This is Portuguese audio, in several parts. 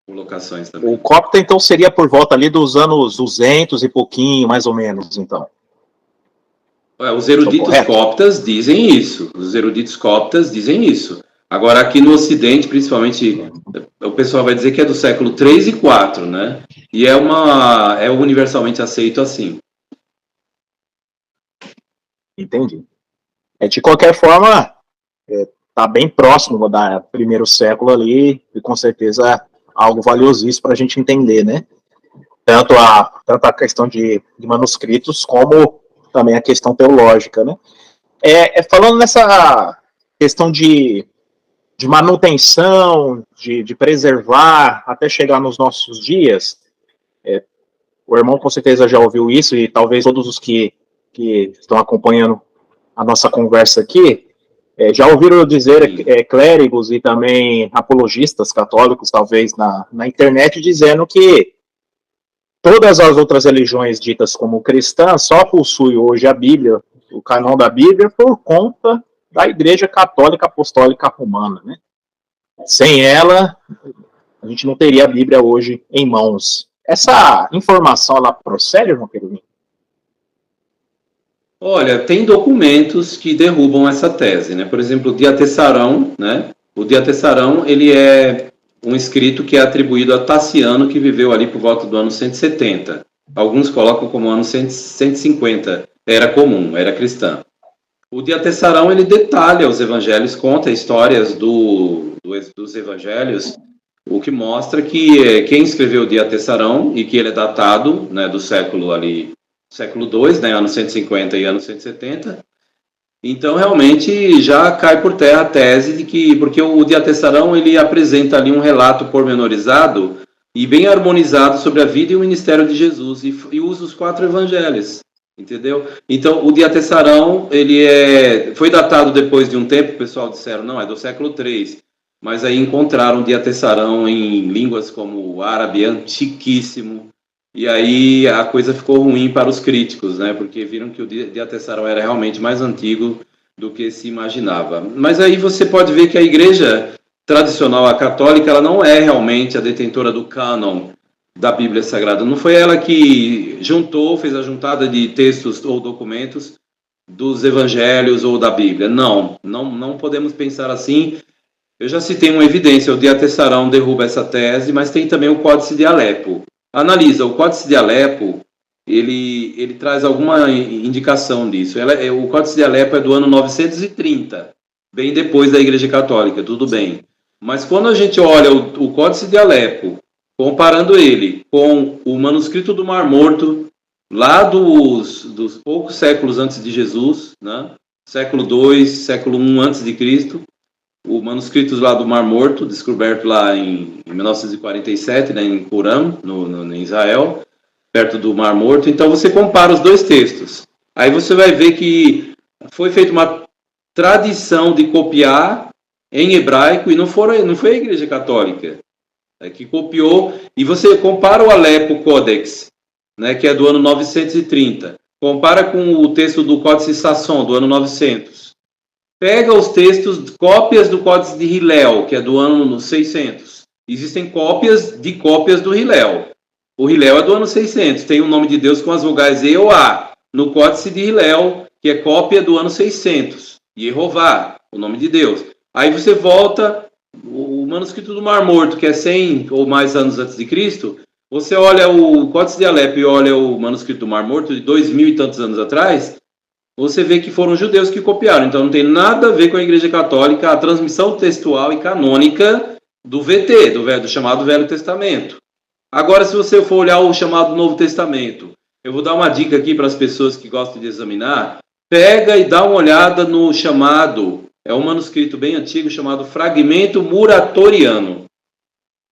colocações também. O copta, então, seria por volta ali dos anos 200 e pouquinho, mais ou menos, então. Os eruditos coptas dizem isso. Os eruditos coptas dizem isso. Agora, aqui no Ocidente, principalmente, o pessoal vai dizer que é do século 3 e 4, né? E é universalmente aceito assim. Entendi. De qualquer forma, está bem próximo da primeiro século ali, e com certeza algo valiosíssimo para a gente entender, né? Tanto a questão de manuscritos, como também a questão teológica, né? Falando nessa questão de manutenção, de preservar, até chegar nos nossos dias, o irmão com certeza já ouviu isso, e talvez todos os que estão acompanhando a nossa conversa aqui, já ouviram dizer clérigos e também apologistas católicos, talvez, na internet, dizendo que todas as outras religiões ditas como cristãs só possuem hoje a Bíblia, o canão da Bíblia, por conta da Igreja Católica Apostólica Romana, né? Sem ela, a gente não teria a Bíblia hoje em mãos. Essa informação, ela procede, irmão Querubim? Olha, tem documentos que derrubam essa tese, né? Por exemplo, o Diatessarão, né? O Diatessarão, ele é um escrito que é atribuído a Taciano, que viveu ali por volta do ano 170. Alguns colocam como ano 150. Era comum, era cristã. O Diatessarão, ele detalha os evangelhos, conta histórias dos evangelhos, o que mostra que quem escreveu o Diatessarão, e que ele é datado, né, do século II, né, ano 150 e ano 170, então realmente já cai por terra a tese de que, porque o Diatessarão, ele apresenta ali um relato pormenorizado e bem harmonizado sobre a vida e o ministério de Jesus, e usa os 4 evangelhos, entendeu? Então o Diatessarão, ele foi datado depois de um tempo, o pessoal disseram, não, é do século III, mas aí encontraram o Diatessarão em línguas como o árabe antiquíssimo, e aí a coisa ficou ruim para os críticos, né? Porque viram que o Diatessarão era realmente mais antigo do que se imaginava. Mas aí você pode ver que a igreja tradicional, a católica, ela não é realmente a detentora do cânon da Bíblia Sagrada. Não foi ela que fez a juntada de textos ou documentos dos evangelhos ou da Bíblia. Não podemos pensar assim. Eu já citei uma evidência, o Diatessarão derruba essa tese, mas tem também o Códice de Alepo. Analisa, o Códice de Alepo, ele traz alguma indicação disso. O Códice de Alepo é do ano 930, bem depois da Igreja Católica, tudo bem. Mas quando a gente olha o Códice de Alepo, comparando ele com o manuscrito do Mar Morto, lá dos poucos séculos antes de Jesus, né? Século II, século I antes de Cristo, o manuscrito lá do Mar Morto, descoberto lá em 1947, né, em Qumran, em Israel, perto do Mar Morto. Então você compara os dois textos. Aí você vai ver que foi feita uma tradição de copiar em hebraico, e não foi a Igreja Católica que copiou. E você compara o Alepo Codex, né, que é do ano 930, compara com o texto do Códice Sasson, do ano 900. Pega os textos, cópias do Códice de Hillel, que é do ano 600. Existem cópias do Hillel. O Hillel é do ano 600, tem o nome de Deus com as vogais E ou A. No Códice de Hillel, que é cópia do ano 600. Yehová, o nome de Deus. Aí você volta, o manuscrito do Mar Morto, que é 100 ou mais anos antes de Cristo, você olha o Códice de Alepo e olha o manuscrito do Mar Morto, de 2000 e tantos anos atrás, você vê que foram judeus que copiaram. Então não tem nada a ver com a Igreja Católica, a transmissão textual e canônica do VT, do chamado Velho Testamento. Agora, se você for olhar o chamado Novo Testamento, eu vou dar uma dica aqui para as pessoas que gostam de examinar, pega e dá uma olhada no chamado, é um manuscrito bem antigo chamado Fragmento Muratoriano.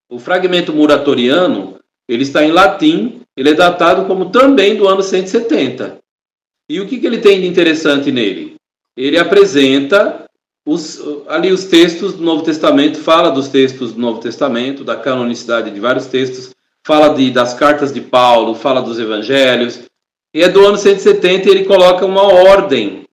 O Fragmento Muratoriano, ele está em latim, ele é datado como também do ano 170. E o que ele tem de interessante nele? Ele apresenta ali os textos do Novo Testamento, fala dos textos do Novo Testamento, da canonicidade de vários textos, fala das cartas de Paulo, fala dos evangelhos, e é do ano 170 e ele coloca uma ordem,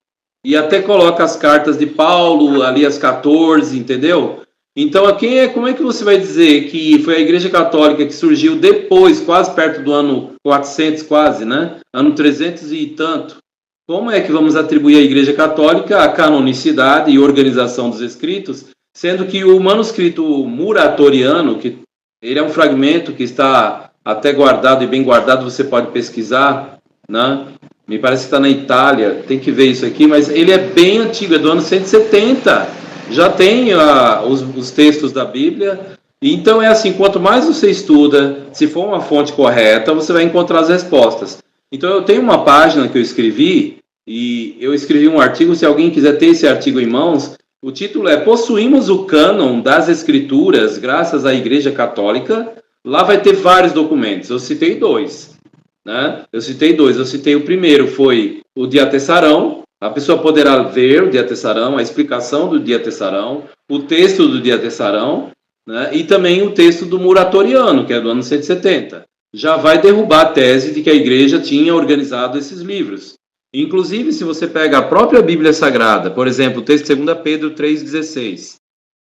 e até coloca as cartas de Paulo, ali as 14, entendeu? Então, como é que você vai dizer que foi a Igreja Católica que surgiu depois, quase perto do ano 400, quase, né? Ano 300 e tanto. Como é que vamos atribuir à Igreja Católica a canonicidade e organização dos escritos, sendo que o manuscrito Muratoriano, que ele é um fragmento que está até guardado e bem guardado, você pode pesquisar, né? Me parece que está na Itália, tem que ver isso aqui, mas ele é bem antigo, é do ano 170. Já tem os textos da Bíblia. Então é assim, quanto mais você estuda, se for uma fonte correta, você vai encontrar as respostas. Então eu tenho uma página que eu escrevi, e eu escrevi um artigo, se alguém quiser ter esse artigo em mãos, o título é Possuímos o cânon das Escrituras graças à Igreja Católica. Lá vai ter vários documentos, eu citei dois, né? Eu citei o primeiro, foi o Diatessarão. A pessoa poderá ver o Diatessarão, a explicação do Diatessarão, o texto do Diatessarão, né, e também o texto do Muratoriano, que é do ano 170. Já vai derrubar a tese de que a igreja tinha organizado esses livros. Inclusive, se você pega a própria Bíblia Sagrada, por exemplo, o texto de 2 Pedro 3,16.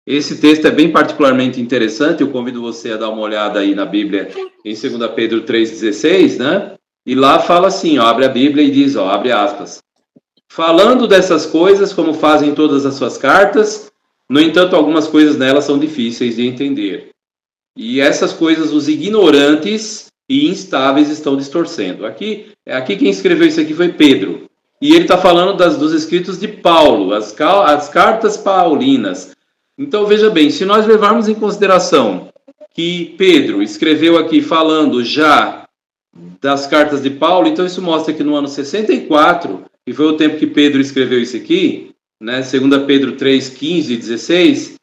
Esse texto é bem particularmente interessante, eu convido você a dar uma olhada aí na Bíblia em 2 Pedro 3,16, né? E lá fala assim, ó, abre a Bíblia e diz, ó, abre aspas. Falando dessas coisas, como fazem todas as suas cartas, no entanto, algumas coisas nelas são difíceis de entender. E essas coisas os ignorantes e instáveis estão distorcendo. Aqui quem escreveu isso aqui foi Pedro. E ele está falando dos escritos de Paulo, as cartas paulinas. Então, veja bem, se nós levarmos em consideração que Pedro escreveu aqui falando já das cartas de Paulo, então isso mostra que no ano 64... que foi o tempo que Pedro escreveu isso aqui, né, 2 Pedro 3, 15 e 16,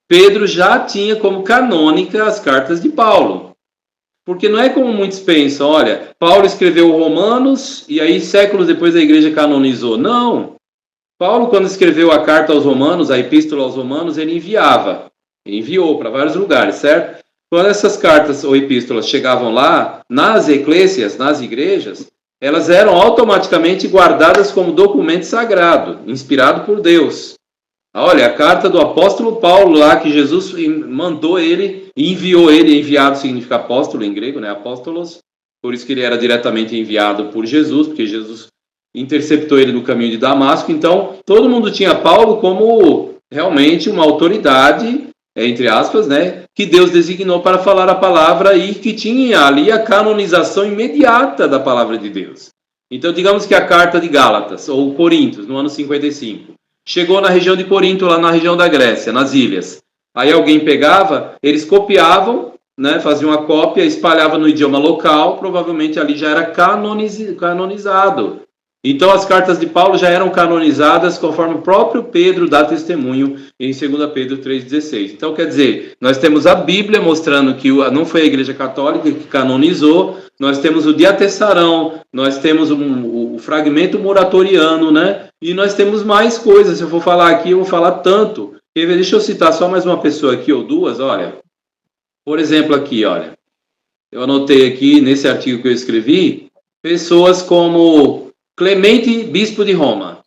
Pedro já tinha como canônica as cartas de Paulo. Porque não é como muitos pensam, olha, Paulo escreveu Romanos e aí séculos depois a igreja canonizou. Não. Paulo, quando escreveu a carta aos Romanos, a epístola aos Romanos, ele enviou para vários lugares, certo? Quando essas cartas ou epístolas chegavam lá, nas eclésias, nas igrejas, elas eram automaticamente guardadas como documento sagrado, inspirado por Deus. Olha, a carta do apóstolo Paulo lá, que Jesus mandou ele, enviou ele, enviado significa apóstolo em grego, né? Apóstolos, por isso que ele era diretamente enviado por Jesus, porque Jesus interceptou ele no caminho de Damasco. Então, todo mundo tinha Paulo como realmente uma autoridade, entre aspas, né? Que Deus designou para falar a palavra e que tinha ali a canonização imediata da palavra de Deus. Então, digamos que a carta de Gálatas, ou Coríntios, no ano 55, chegou na região de Corinto, lá na região da Grécia, nas ilhas. Aí alguém pegava, eles copiavam, né, faziam uma cópia, espalhava no idioma local, provavelmente ali já era canonizado. Então as cartas de Paulo já eram canonizadas conforme o próprio Pedro dá testemunho em 2 Pedro 3,16. Então quer dizer, nós temos a Bíblia mostrando que não foi a Igreja Católica que canonizou, nós temos o Diatessarão, nós temos o fragmento muratoriano, né? E nós temos mais coisas, se eu for falar aqui, eu vou falar tanto. Deixa eu citar só mais uma pessoa aqui ou duas, olha. Por exemplo aqui, olha. Eu anotei aqui nesse artigo que eu escrevi, pessoas como Clemente, bispo de Roma.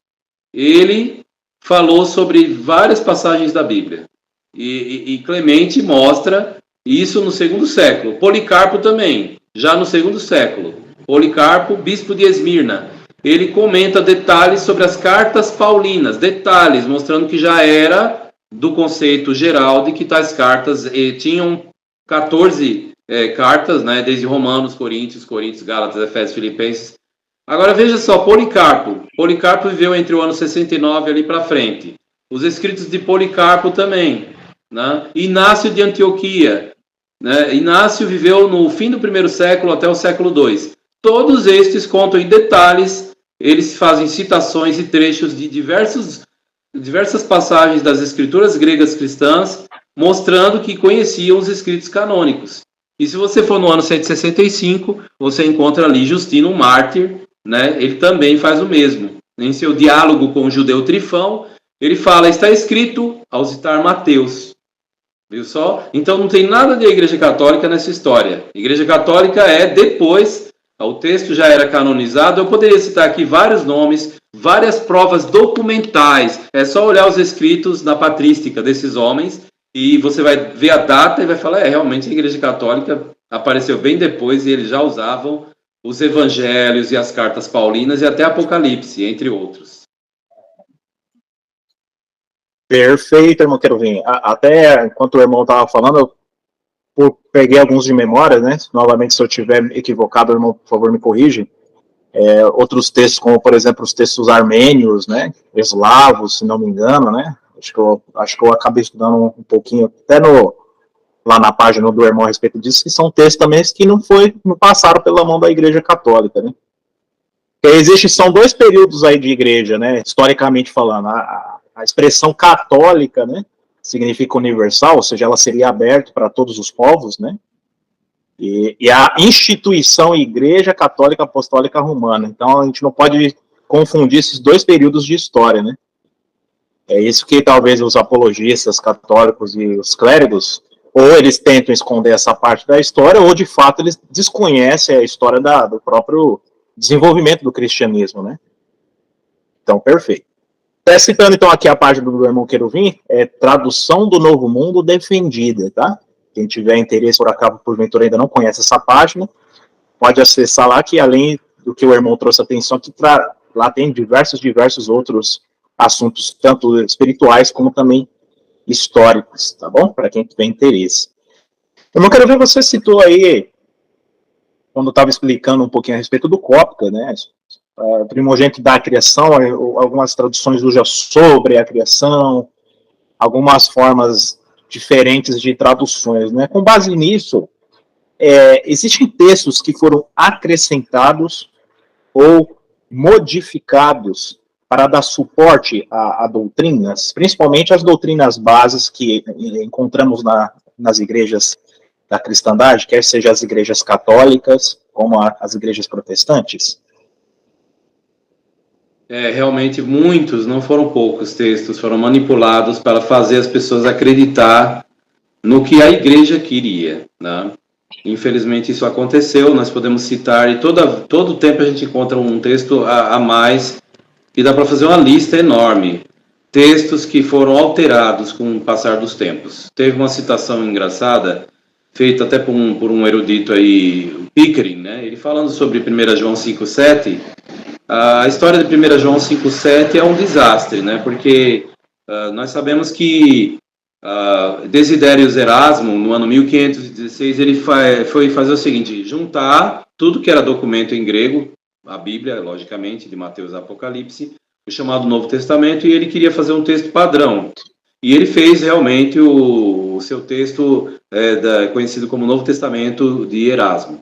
Ele falou sobre várias passagens da Bíblia. E Clemente mostra isso no 2º século. Policarpo também, já no 2º século. Policarpo, bispo de Esmirna. Ele comenta detalhes sobre as cartas paulinas. Detalhes, mostrando que já era do conceito geral de que tais cartas tinham 14 cartas, né, desde Romanos, Coríntios, Gálatas, Efésios, Filipenses. Agora veja só, Policarpo. Policarpo viveu entre o ano 69 ali para frente. Os escritos de Policarpo também, né? Inácio de Antioquia, né? Inácio viveu no fim do 1º século até o século II. Todos estes contam em detalhes, eles fazem citações e trechos de diversas passagens das escrituras gregas cristãs, mostrando que conheciam os escritos canônicos. E se você for no ano 165, você encontra ali Justino, mártir, né? Ele também faz o mesmo. Em seu diálogo com o judeu Trifão, ele fala, está escrito ao citar Mateus. Viu só? Então não tem nada de Igreja Católica nessa história. Igreja Católica é depois, o texto já era canonizado. Eu poderia citar aqui vários nomes, várias provas documentais. É só olhar os escritos na patrística desses homens e você vai ver a data e vai falar, realmente a Igreja Católica apareceu bem depois e eles já usavam os evangelhos e as cartas paulinas e até Apocalipse, entre outros. Perfeito, irmão Querubim. Até enquanto o irmão estava falando, eu peguei alguns de memória, né? Novamente, se eu estiver equivocado, irmão, por favor, me corrige. Outros textos, como, por exemplo, os textos armênios, né? Eslavos, se não me engano, né? Acho que eu acabei estudando um pouquinho, até lá na página do irmão a respeito disso, que são textos também que não passaram pela mão da Igreja Católica, né? São dois períodos aí de igreja, né? Historicamente falando. A expressão católica, né? Significa universal, ou seja, ela seria aberta para todos os povos, né? E a instituição Igreja Católica Apostólica Romana. Então, a gente não pode confundir esses dois períodos de história, né? É isso que talvez os apologistas católicos e os clérigos, ou eles tentam esconder essa parte da história, ou de fato eles desconhecem a história do próprio desenvolvimento do cristianismo, né? Então, perfeito. Citando então aqui a página do irmão Querubim, Tradução do Novo Mundo Defendida, tá? Quem tiver interesse, por acaso, porventura ainda não conhece essa página, pode acessar lá, que além do que o irmão trouxe atenção, que lá tem diversos outros assuntos, tanto espirituais como também históricos, tá bom? Para quem tiver interesse. Irmão Querubim, você citou aí, quando estava explicando um pouquinho a respeito do Cópita, né? Primogênito da criação, algumas traduções usam sobre a criação, algumas formas diferentes de traduções, né? Com base nisso, existem textos que foram acrescentados ou modificados para dar suporte a doutrinas, principalmente as doutrinas bases que encontramos nas igrejas da cristandade, quer seja as igrejas católicas, como as igrejas protestantes. Realmente muitos, não foram poucos textos, foram manipulados para fazer as pessoas acreditar no que a igreja queria, né? Infelizmente isso aconteceu, nós podemos citar, e todo tempo a gente encontra um texto a mais, e dá para fazer uma lista enorme. Textos que foram alterados com o passar dos tempos. Teve uma citação engraçada, feita até por um erudito aí, Pickering, né? Ele falando sobre 1 João 5,7, a história de 1 João 5,7 é um desastre, né? Porque nós sabemos que Desidérios Erasmo, no ano 1516, ele foi fazer o seguinte, juntar tudo que era documento em grego, a Bíblia, logicamente, de Mateus e Apocalipse, o chamado Novo Testamento, e ele queria fazer um texto padrão. E ele fez realmente o seu texto conhecido como Novo Testamento de Erasmo.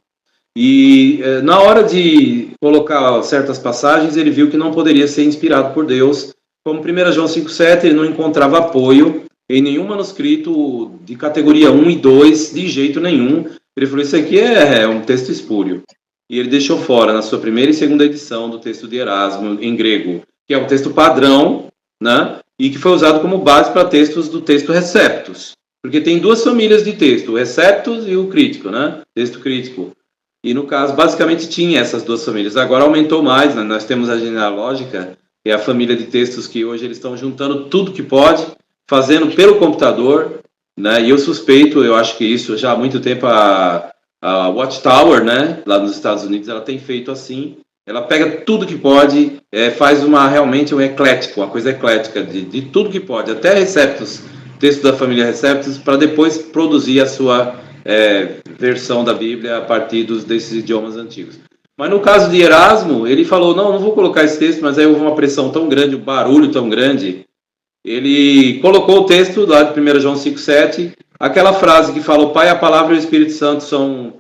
E na hora de colocar certas passagens, ele viu que não poderia ser inspirado por Deus. Como 1 João 5,7, ele não encontrava apoio em nenhum manuscrito de categoria 1 e 2, de jeito nenhum. Ele falou, isso aqui é um texto espúrio. E ele deixou fora, na sua primeira e segunda edição do texto de Erasmo, em grego, que é um texto padrão, né? E que foi usado como base para textos do texto Receptus. Porque tem duas famílias de texto, o Receptus e o crítico, né? Texto crítico. E, no caso, basicamente tinha essas duas famílias. Agora aumentou mais, né? Nós temos a genealógica, que é a família de textos que hoje eles estão juntando tudo que pode, fazendo pelo computador, né? E eu suspeito, eu acho que isso já há muito tempo a Watchtower, né? Lá nos Estados Unidos, ela tem feito assim. Ela pega tudo que pode, faz realmente um eclético, uma coisa eclética de tudo que pode, até Receptus, texto da família Receptus, para depois produzir a sua versão da Bíblia a partir desses idiomas antigos. Mas no caso de Erasmo, ele falou, não vou colocar esse texto, mas aí houve uma pressão tão grande, um barulho tão grande, ele colocou o texto lá de 1 João 5,7, aquela frase que fala, o Pai, a Palavra e o Espírito Santo são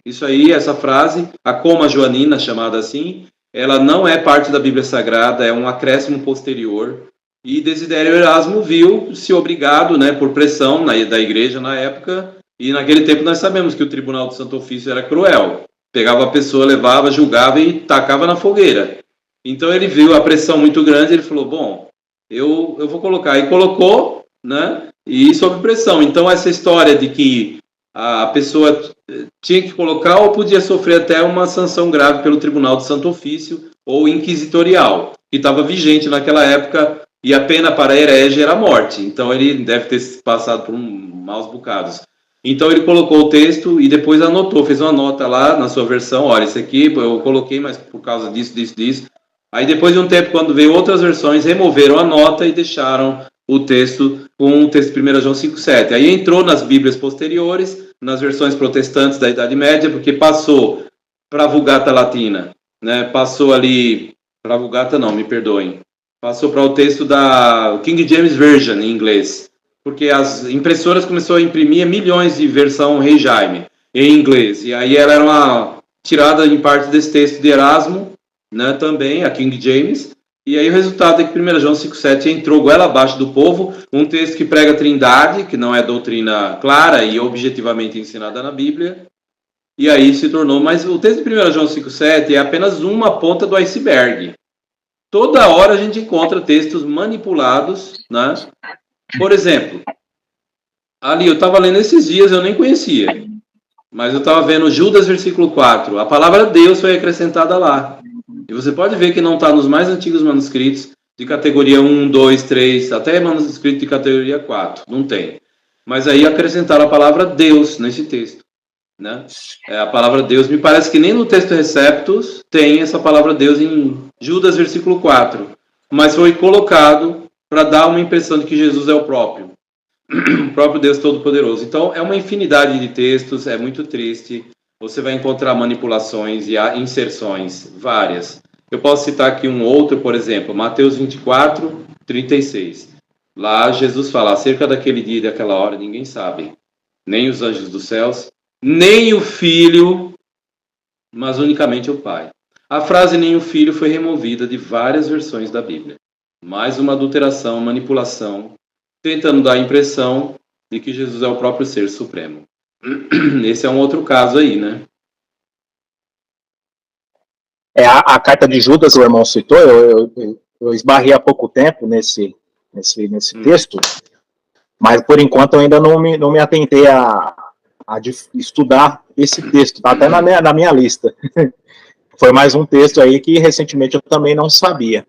isso aí, essa frase, a coma joanina, chamada assim, ela não é parte da Bíblia Sagrada, é um acréscimo posterior, e Desidério Erasmo viu-se obrigado, né, por pressão da igreja na época. E naquele tempo nós sabemos que o Tribunal do Santo Ofício era cruel. Pegava a pessoa, levava, julgava e tacava na fogueira. Então ele viu a pressão muito grande, ele falou, bom, eu vou colocar. E colocou, né? E sob pressão. Então essa história de que a pessoa tinha que colocar ou podia sofrer até uma sanção grave pelo Tribunal do Santo Ofício ou inquisitorial, que estava vigente naquela época e a pena para herege era a morte. Então ele deve ter passado por maus bocados. Então ele colocou o texto e depois anotou, fez uma nota lá na sua versão, olha, isso aqui eu coloquei, mas por causa disso. Aí depois de um tempo, quando veio outras versões, removeram a nota e deixaram o texto com o texto de 1 João 5,7. Aí entrou nas Bíblias posteriores, nas versões protestantes da Idade Média, porque passou para a Vulgata Latina, né? Passou ali, para a Vulgata não, me perdoem, passou para o texto da King James Version em inglês, porque as impressoras começaram a imprimir milhões de versão Rei Jaime em inglês, e aí ela era uma tirada em parte desse texto de Erasmo, né, também, a King James, e aí o resultado é que 1 João 5,7 entrou goela abaixo do povo, um texto que prega a trindade, que não é doutrina clara e objetivamente ensinada na Bíblia, e aí se tornou, mas o texto de 1 João 5,7 é apenas uma ponta do iceberg. Toda hora a gente encontra textos manipulados, né? Por exemplo, ali eu estava lendo esses dias, eu nem conhecia, mas eu estava vendo Judas, versículo 4, a palavra Deus foi acrescentada lá. E você pode ver que não está nos mais antigos manuscritos de categoria 1, 2, 3, até manuscrito de categoria 4, não tem. Mas aí acrescentaram a palavra Deus nesse texto, né? A palavra Deus, me parece que nem no texto Receptus tem essa palavra Deus em Judas, versículo 4, mas foi colocado para dar uma impressão de que Jesus é o próprio Deus Todo-Poderoso. Então, é uma infinidade de textos, é muito triste. Você vai encontrar manipulações e inserções várias. Eu posso citar aqui um outro, por exemplo, Mateus 24, 36. Lá, Jesus fala, acerca daquele dia e daquela hora, ninguém sabe. Nem os anjos dos céus, nem o Filho, mas unicamente o Pai. A frase nem o Filho foi removida de várias versões da Bíblia. Mais uma adulteração, manipulação, tentando dar a impressão de que Jesus é o próprio Ser Supremo. Esse é um outro caso aí, né? A carta de Judas, o irmão citou, eu esbarrei há pouco tempo nesse texto, mas por enquanto eu ainda não me atentei a estudar esse texto, está até na minha lista. Foi mais um texto aí que recentemente eu também não sabia.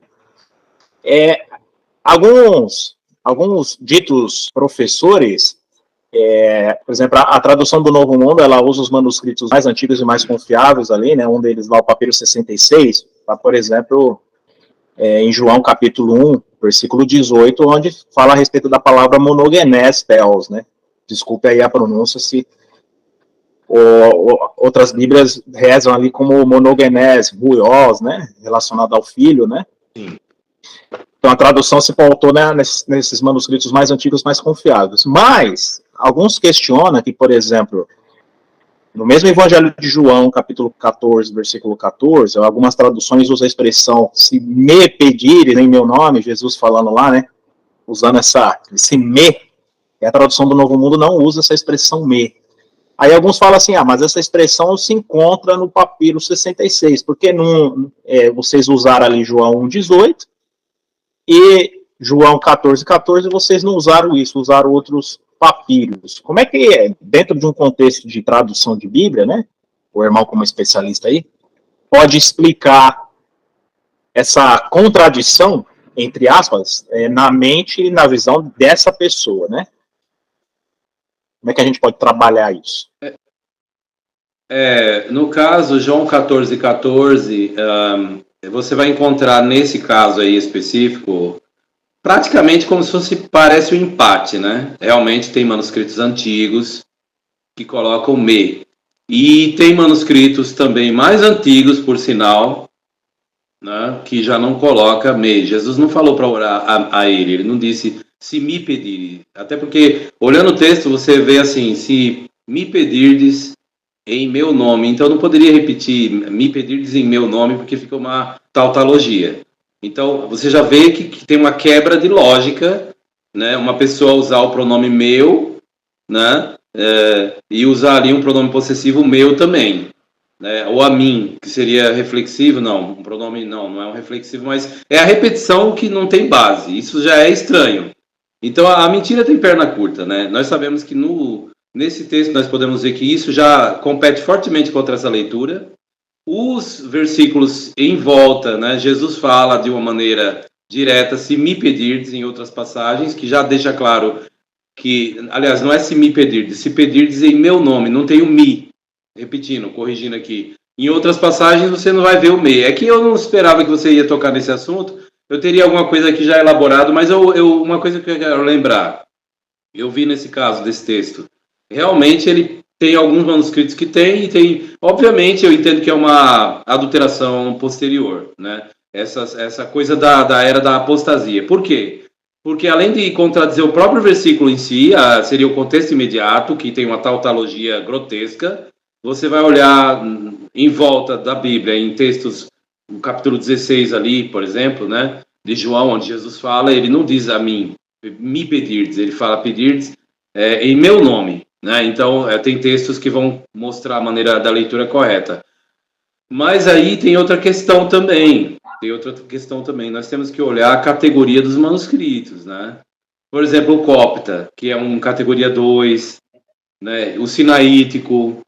Alguns ditos professores, por exemplo, a tradução do Novo Mundo, ela usa os manuscritos mais antigos e mais confiáveis ali, né, um deles lá, o papiro 66, tá, por exemplo, em João capítulo 1, versículo 18, onde fala a respeito da palavra monogenes theos, né, desculpe aí a pronúncia, se outras bíblias rezam ali como monogenes, huios, né, relacionado ao filho, né. Sim. Então a tradução se pautou, né, nesses manuscritos mais antigos, mais confiáveis. Mas alguns questionam que, por exemplo, no mesmo Evangelho de João, capítulo 14, versículo 14, algumas traduções usam a expressão se me pedires em meu nome, Jesus falando lá, né, usando esse me, e a tradução do Novo Mundo não usa essa expressão me. Aí alguns falam assim, mas essa expressão se encontra no papiro 66, porque vocês usaram ali João 1,18, e João 14,14, vocês não usaram isso, usaram outros papiros. Como é que, dentro de um contexto de tradução de Bíblia, né, o irmão como especialista aí, pode explicar essa contradição, entre aspas, na mente e na visão dessa pessoa, né? Como é que a gente pode trabalhar isso? No caso, João 14,14, você vai encontrar nesse caso aí específico, praticamente como se fosse, parece um empate, né? Realmente tem manuscritos antigos que colocam me. E tem manuscritos também mais antigos, por sinal, né, que já não coloca me. Jesus não falou para orar a ele não disse se me pedir. Até porque, olhando o texto, você vê assim, se me pedirdes em meu nome. Então, não poderia repetir me pedirdes em meu nome, porque fica uma tautologia. Então, você já vê que tem uma quebra de lógica, né? Uma pessoa usar o pronome meu, né? E usar ali um pronome possessivo meu também, né? Ou a mim, que seria reflexivo, não, um pronome não é um reflexivo, mas é a repetição que não tem base, isso já é estranho. Então, a mentira tem perna curta, né? Nós sabemos que nesse texto nós podemos ver que isso já compete fortemente contra essa leitura. Os versículos em volta, né? Jesus fala de uma maneira direta, se me pedirdes, em outras passagens, que já deixa claro que, aliás, não é se me pedirdes, se pedirdes em meu nome, não tem o me, repetindo, corrigindo aqui. Em outras passagens você não vai ver o me. É que eu não esperava que você ia tocar nesse assunto, eu teria alguma coisa aqui já elaborado, mas uma coisa que eu quero lembrar, eu vi nesse caso desse texto, realmente ele tem alguns manuscritos que tem, e tem, obviamente eu entendo que é uma adulteração posterior, né? Essa coisa da era da apostasia. Por quê? Porque além de contradizer o próprio versículo em si, seria o contexto imediato, que tem uma tautologia grotesca, você vai olhar em volta da Bíblia, em textos, no capítulo 16 ali, por exemplo, né, de João, onde Jesus fala, ele não diz a mim, me pedirdes, ele fala pedirdes em meu nome, né? Então, tem textos que vão mostrar a maneira da leitura correta. Mas aí tem outra questão também. Nós temos que olhar a categoria dos manuscritos, né? Por exemplo, o copta, que é um categoria 2, né? O sinaítico,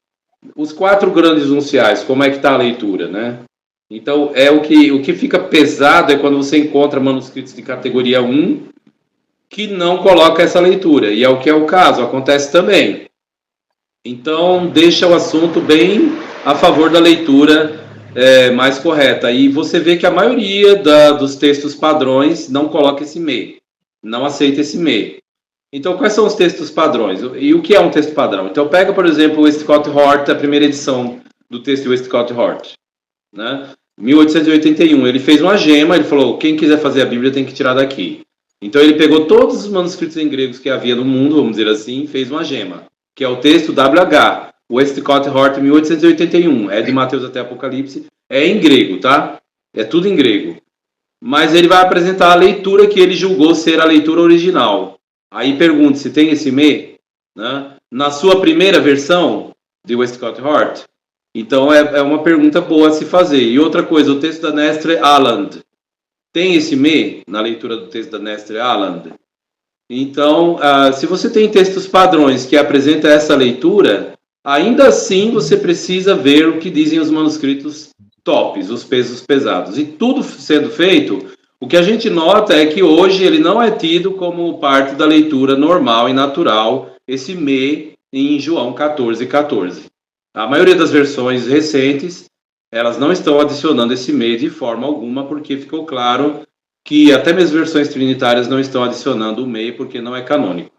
os 4 grandes unciais, como é que está a leitura, né? Então, o que fica pesado é quando você encontra manuscritos de categoria 1 que não coloca essa leitura, e é o que é o caso, acontece também. Então, deixa o assunto bem a favor da leitura mais correta. E você vê que a maioria dos textos padrões não coloca esse me, não aceita esse me. Então, quais são os textos padrões? E o que é um texto padrão? Então, pega, por exemplo, o Westcott Hort, a primeira edição do texto de Westcott Hort, né? 1881, ele fez uma gema, ele falou, quem quiser fazer a Bíblia tem que tirar daqui. Então ele pegou todos os manuscritos em gregos que havia no mundo, vamos dizer assim, e fez uma gema, que é o texto WH, Westcott Hort, 1881, é de Mateus até Apocalipse, é em grego, tá? É tudo em grego. Mas ele vai apresentar a leitura que ele julgou ser a leitura original. Aí pergunta se tem esse me, né? Na sua primeira versão de Westcott Hort. Então é uma pergunta boa a se fazer. E outra coisa, o texto da Nestre Aland, tem esse me na leitura do texto da Nestre Aland? Então, se você tem textos padrões que apresentam essa leitura, ainda assim você precisa ver o que dizem os manuscritos tops, os pesos pesados. E tudo sendo feito, o que a gente nota é que hoje ele não é tido como parte da leitura normal e natural, esse me em João 14:14. A maioria das versões recentes, elas não estão adicionando esse me de forma alguma, porque ficou claro que até mesmo versões trinitárias não estão adicionando o me, porque não é canônico.